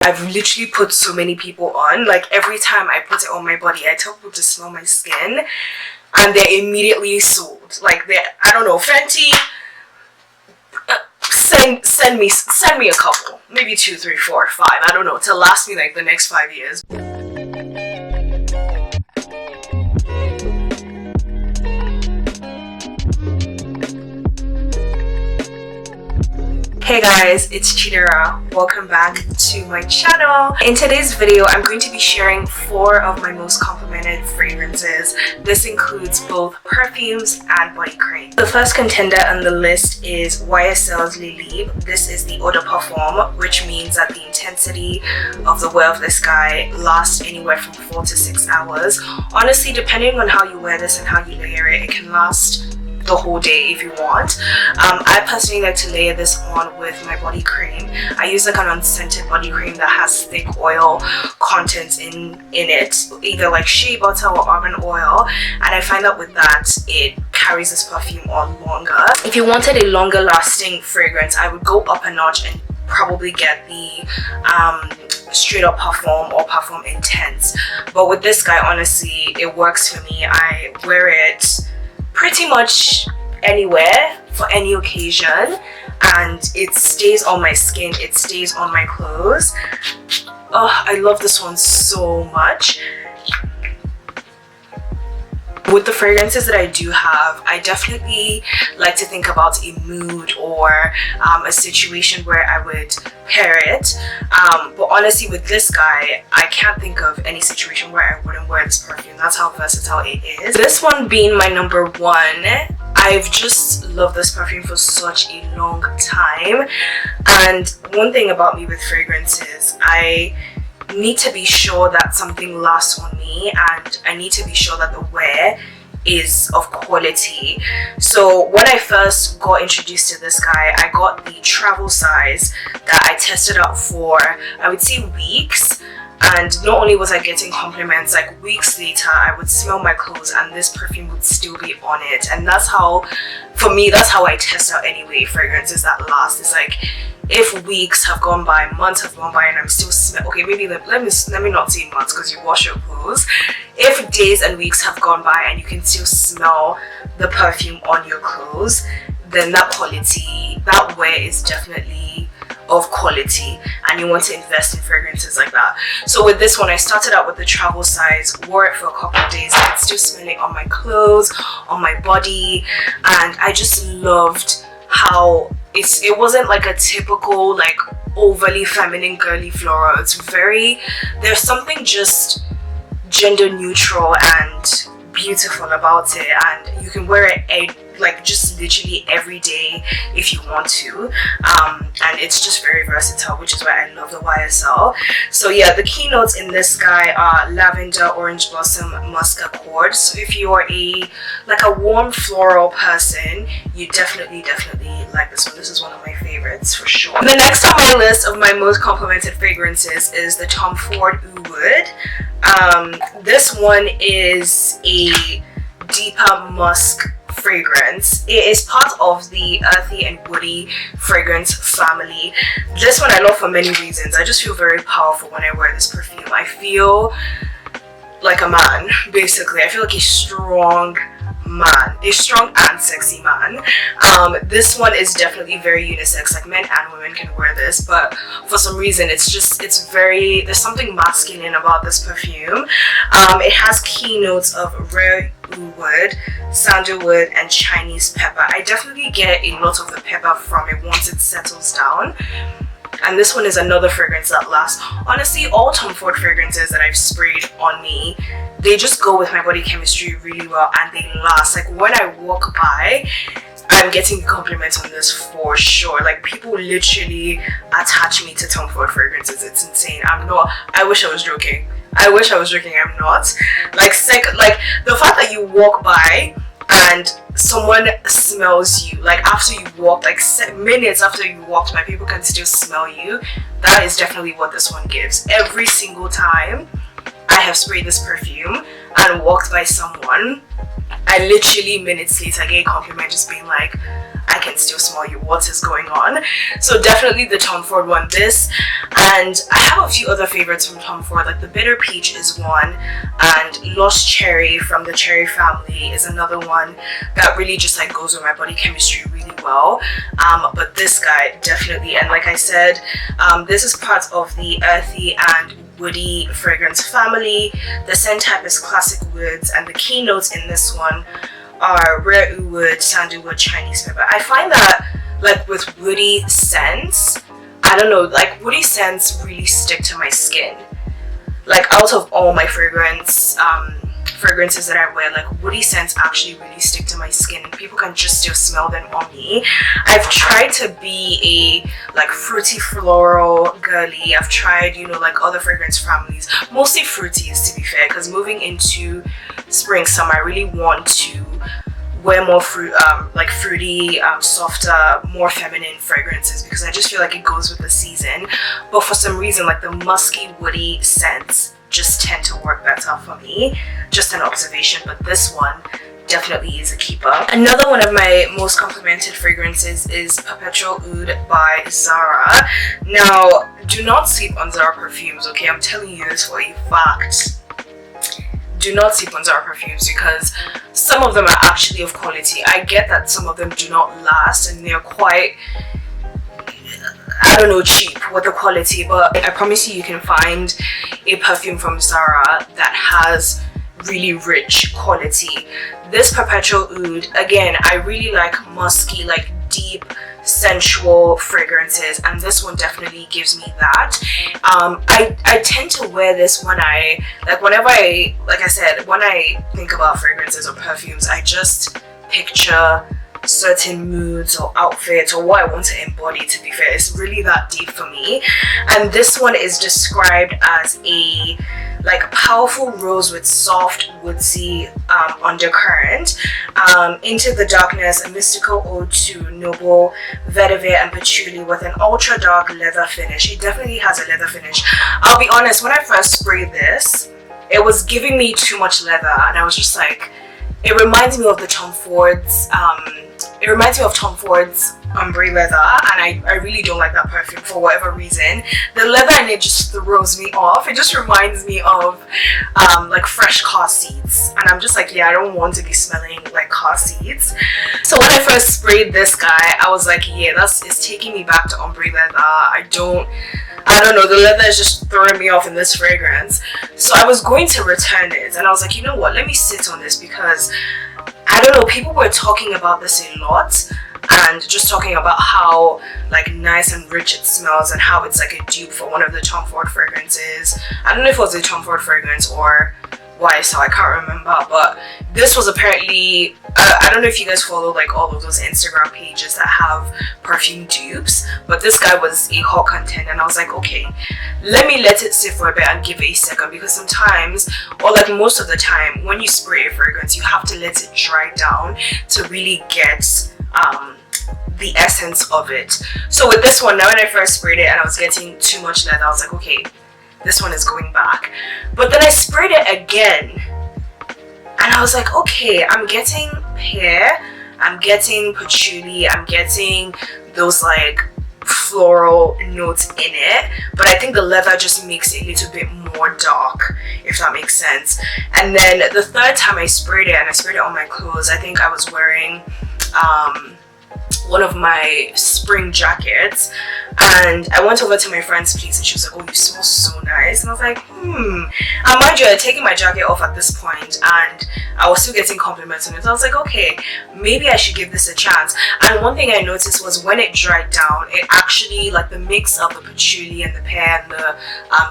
I've literally put so many people on. Like every time I put it on my body, I tell people to smell my skin and they're immediately sold. Like I don't know, Fenty, send me a couple, maybe 2, 3, 4, 5, I don't know, to last me like the next 5 years. Hey guys, it's Chidera. Welcome back to my channel. In today's video, I'm going to be sharing 4 of my most complimented fragrances. This includes both perfumes and body cream. The first contender on the list is YSL's Lilib. This is the Eau de Parfum, which means that the intensity of the wear of this guy lasts anywhere from 4 to 6 hours. Honestly, depending on how you wear this and how you layer it, it can last the whole day if you want. I personally like to layer this on with my body cream. I use like an unscented body cream that has thick oil content in it, either like shea butter or argan oil, and I find that with that it carries this perfume on longer. If you wanted a longer lasting fragrance, I would go up a notch and probably get the straight up Parfum or Parfum Intense. But with this guy, honestly, it works for me. I wear it pretty much anywhere for any occasion, and it stays on my skin, it stays on my clothes. Oh, I love this one so much. With the fragrances that I do have, I definitely like to think about a mood or a situation where I would pair it. But honestly, with this guy, I can't think of any situation where I wouldn't wear this perfume. That's how versatile it is. This one being my number 1, I've just loved this perfume for such a long time. And one thing about me with fragrances, I need to be sure that something lasts on me, and I need to be sure that the wear is of quality. So when I first got introduced to this guy, I got the travel size that I tested out for, I would say, weeks. And not only was I getting compliments, like weeks later I would smell my clothes and this perfume would still be on it. And that's how, for me, that's how I test out anyway fragrances that last. It's like, if weeks have gone by, months have gone by, and I'm still okay, maybe let me not say months because you wash your clothes. If days and weeks have gone by and you can still smell the perfume on your clothes, then that quality, that wear is definitely of quality, and you want to invest in fragrances like that. So with this one, I started out with the travel size, wore it for a couple of days, I could still smell it on my clothes, on my body, and I just loved how it wasn't like a typical like overly feminine girly floral. It's very, there's something just gender neutral and beautiful about it, and you can wear it like just literally every day if you want to, and it's just very versatile, which is why I love the YSL. So yeah, the keynotes in this guy are lavender, orange blossom, musk accord. So if you're like a warm floral person, you definitely like this one. This is one of my favorites for sure. The next on my list of my most complimented fragrances is the Ford Oud. This one is a deeper musk fragrance. It is part of the earthy and woody fragrance family. This one I love for many reasons. I just feel very powerful when I wear this perfume. I feel like a man, basically. I feel like a strong man, a strong and sexy man. This one is definitely very unisex, like men and women can wear this, but for some reason it's very, there's something masculine about this perfume. It has key notes of rare wood, sandalwood, and Chinese pepper. I definitely get a lot of the pepper from it once it settles down. And this one is another fragrance that lasts. Honestly, all Tom Ford fragrances that I've sprayed on me, they just go with my body chemistry really well and they last. Like when I walk by, I'm getting compliments on this for sure. Like people literally attach me to Tom Ford fragrances. It's insane. I wish I was joking. I'm not. Like the fact that you walk by and someone smells you, like after you walked, like minutes after you walked by, people can still smell you. That is definitely what this one gives. Every single time I have sprayed this perfume and walked by someone, I literally minutes later get a compliment just being like, I can still smell you, what is going on? So definitely the Tom Ford one, this. And I have a few other favorites from Tom Ford, like the Bitter Peach is one, and Lost Cherry from the Cherry family is another one that really just like goes with my body chemistry really well. But this guy definitely, and like I said, this is part of the earthy and woody fragrance family. The scent type is classic woods, and the keynotes in this one are rare oud, sandalwood, Chinese pepper. I find that like with woody scents, I don't know, like woody scents really stick to my skin. Like out of all my fragrances that I wear, like woody scents actually really stick to my skin, and people can just still smell them on me. I've tried to be a like fruity floral girly. I've tried, you know, like other fragrance families, mostly fruities to be fair, because moving into spring summer I really want to wear more like fruity, softer, more feminine fragrances, because I just feel like it goes with the season. But for some reason, like the musky woody scents just tend to work better for me. Just an observation, but this one definitely is a keeper. Another one of my most complimented fragrances is Perpetual Oud by Zara. Now, do not sleep on Zara perfumes, okay? I'm telling you this for a fact. Do not sleep on Zara perfumes, because some of them are actually of quality. I get that some of them do not last and they're quite, I don't know, cheap with the quality, but I promise you, you can find a perfume from Zara that has really rich quality. This Perpetual Oud, again, I really like musky, like deep, sensual fragrances, and this one definitely gives me that. I tend to wear this when I, like whenever I, like I said, when I think about fragrances or perfumes, I just picture certain moods or outfits or what I want to embody, to be fair. It's really that deep for me. And this one is described as a like powerful rose with soft woodsy undercurrent. Into the darkness, a mystical ode to noble vetiver and patchouli with an ultra dark leather finish. It definitely has a leather finish. I'll be honest, when I first sprayed this, it was giving me too much leather, and I was just like, it reminds me of the Tom Ford's ombre leather, and I really don't like that perfume for whatever reason. The leather in it just throws me off. It just reminds me of like fresh car seats, and I'm just like, yeah, I don't want to be smelling like car seats. So when I first sprayed this guy, I was like, yeah, it's taking me back to ombre leather. I don't know, the leather is just throwing me off in this fragrance. So I was going to return it, and I was like, you know what, let me sit on this, because I don't know, people were talking about this a lot, and just talking about how like nice and rich it smells, and how it's like a dupe for one of the Tom Ford fragrances. I don't know if it was a Tom Ford fragrance or YSL, I can't remember, but this was apparently, I don't know if you guys follow like all of those Instagram pages that have perfume dupes, but this guy was a hot content, and I was like, okay, let me let it sit for a bit and give it a second, because sometimes, or like most of the time, when you spray a fragrance, you have to let it dry down to really get the essence of it. So with this one, now when I first sprayed it and I was getting too much leather, I was like, okay, this one is going back. But then I sprayed it again, and I was like, okay, I'm getting pear, I'm getting patchouli, I'm getting those like floral notes in it, but I think the leather just makes it a little bit more dark, if that makes sense. And then the third time I sprayed it, and I sprayed it on my clothes, I think I was wearing one of my spring jackets, and I went over to my friend's place, and she was like, oh, you smell so nice. And I was like, and mind you, I had taken my jacket off at this point, and I was still getting compliments on it. So I was like, okay, maybe I should give this a chance. And one thing I noticed was when it dried down, it actually, like the mix of the patchouli and the pear and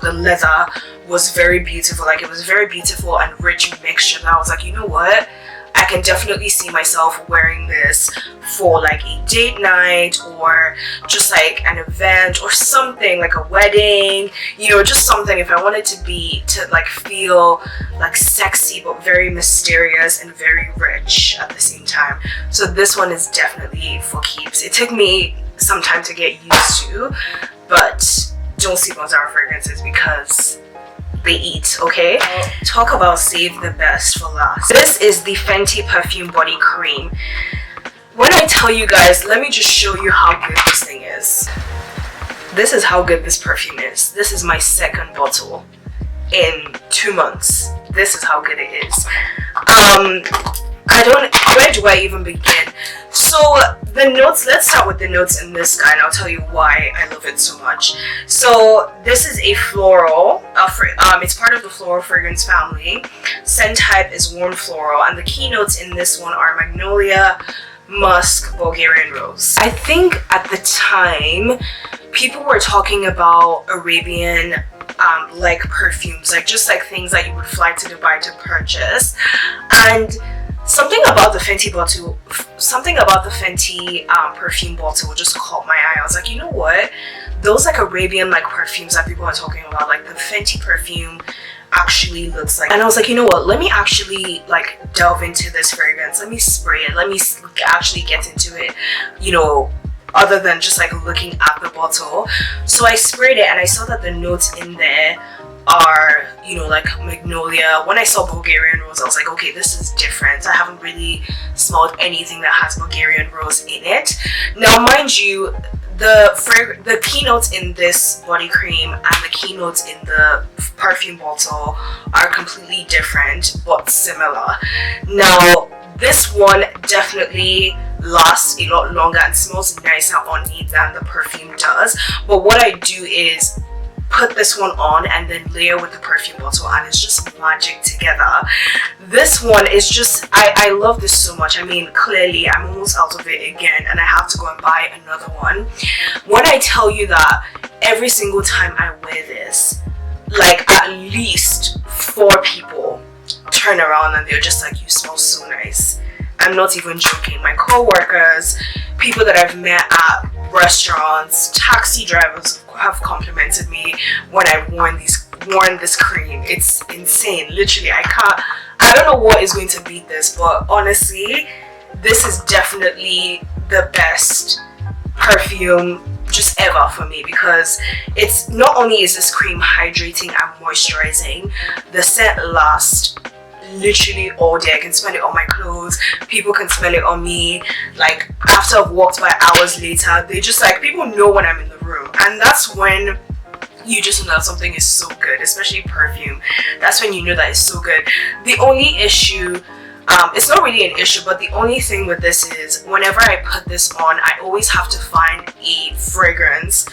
the leather was very beautiful. Like it was very beautiful and rich mixture. And I was like, you know what, I can definitely see myself wearing this for like a date night, or just like an event or something, like a wedding, you know, just something, if I wanted to like feel like sexy but very mysterious and very rich at the same time. So this one is definitely for keeps. It took me some time to get used to, but don't sleep on Zara fragrances, because they eat. Okay, talk about save the best for last. This is the Fenty perfume body cream. When I tell you guys, let me just show you how good this thing is. This is how good this perfume is. This is my second bottle in 2 months. This is how good it is. Where do I even begin? So the notes, let's start with the notes in this guy and I'll tell you why I love it so much. So this is a floral, it's part of the floral fragrance family. Scent type is warm floral, and the key notes in this one are magnolia, musk, Bulgarian rose. I think at the time people were talking about Arabian like perfumes, like just like things that you would fly to Dubai to purchase, and something about the Fenty perfume bottle just caught my eye. I was like, you know what, those like Arabian like perfumes that people are talking about, like the Fenty perfume actually looks like, and I was like, you know what, let me actually like delve into this fragrance, let me spray it, let me actually get into it, you know, other than just like looking at the bottle. So I sprayed it and I saw that the notes in there are, you know, like magnolia. When I saw Bulgarian rose, I was like, okay, this is different. I haven't really smelled anything that has Bulgarian rose in it. Now mind you, the keynotes in this body cream and the keynotes in the perfume bottle are completely different but similar. Now this one definitely lasts a lot longer and smells nicer on me than the perfume does, but what I do is put this one on and then layer with the perfume bottle, and it's just magic together. This one is just, I love this so much. I mean, clearly I'm almost out of it again and I have to go and buy another one. When I tell you that every single time I wear this, like at least 4 people turn around and they're just like, you smell so nice. I'm not even joking. My co-workers, people that I've met at restaurants, taxi drivers have complimented me when I've worn this cream. It's insane. Literally, I don't know what is going to beat this, but honestly, this is definitely the best perfume just ever for me, because it's not only is this cream hydrating and moisturizing, the scent lasts literally all day. I can smell it on my clothes, people can smell it on me, like after I've walked by hours later, they just like, people know when I'm in the room, and that's when you just know that something is so good, especially perfume. That's when you know that it's so good. The only issue, it's not really an issue, but the only thing with this is whenever I put this on, I always have to find a fragrance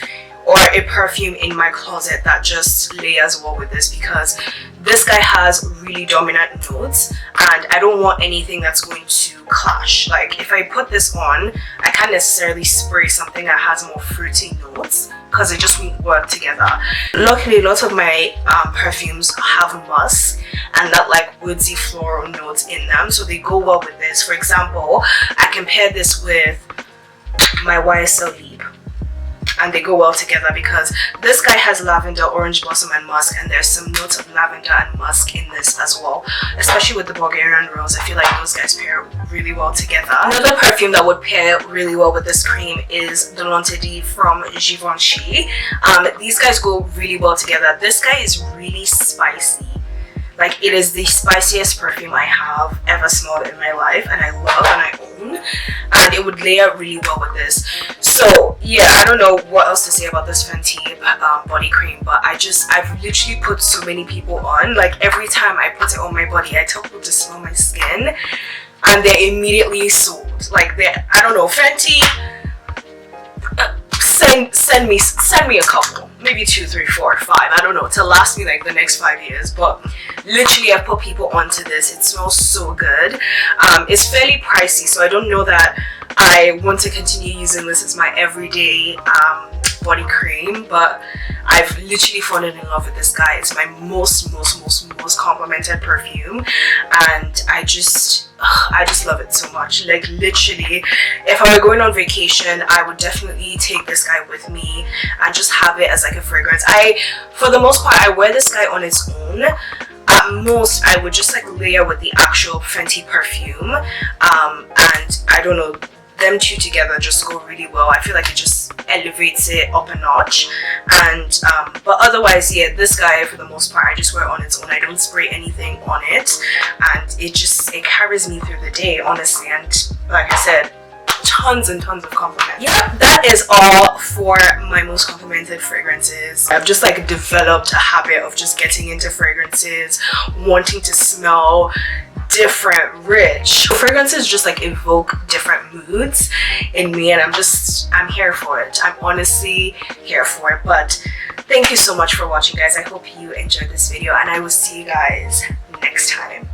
or a perfume in my closet that just layers well with this, because this guy has really dominant notes and I don't want anything that's going to clash. Like if I put this on, I can't necessarily spray something that has more fruity notes because it just won't work together. Luckily, lots of my perfumes have musk and that like woodsy floral notes in them, so they go well with this. For example, I can pair this with my YSL Lieb, and they go well together because this guy has lavender, orange blossom and musk, and there's some notes of lavender and musk in this as well, especially with the Bulgarian rose. I feel like those guys pair really well together. Another perfume that would pair really well with this cream is the L'Interdit from Givenchy. These guys go really well together. This guy is really spicy. Like, it is the spiciest perfume I have ever smelled in my life, and I love and I own, and it would layer really well with this. So yeah, I don't know what else to say about this Fenty body cream, but I've literally put so many people on. Like every time I put it on my body, I tell people to smell my skin and they're immediately sold. Like I don't know, Fenty, send me a couple, maybe 2, 3, 4, 5, I don't know, to last me like the next 5 years. But literally I've put people onto this. It smells so good. It's fairly pricey, so I don't know that I want to continue using this as my everyday body cream, but I've literally fallen in love with this guy. It's my most complimented perfume, and I just love it so much. Like literally, if I were going on vacation, I would definitely take this guy with me and just have it as like a fragrance. For the most part, I wear this guy on its own. At most, I would just like layer with the actual Fenty perfume, and I don't know, them two together just go really well. I feel like it just elevates it up a notch. And but otherwise, yeah, this guy for the most part I just wear on its own. I don't spray anything on it, and it carries me through the day, honestly. And like I said, tons and tons of compliments. Yeah, that is all for my most complimented fragrances. I've just like developed a habit of just getting into fragrances, wanting to smell different, rich fragrances, just like evoke different moods in me, and I'm here for it. I'm honestly here for it. But thank you so much for watching, guys. I hope you enjoyed this video, and I will see you guys next time.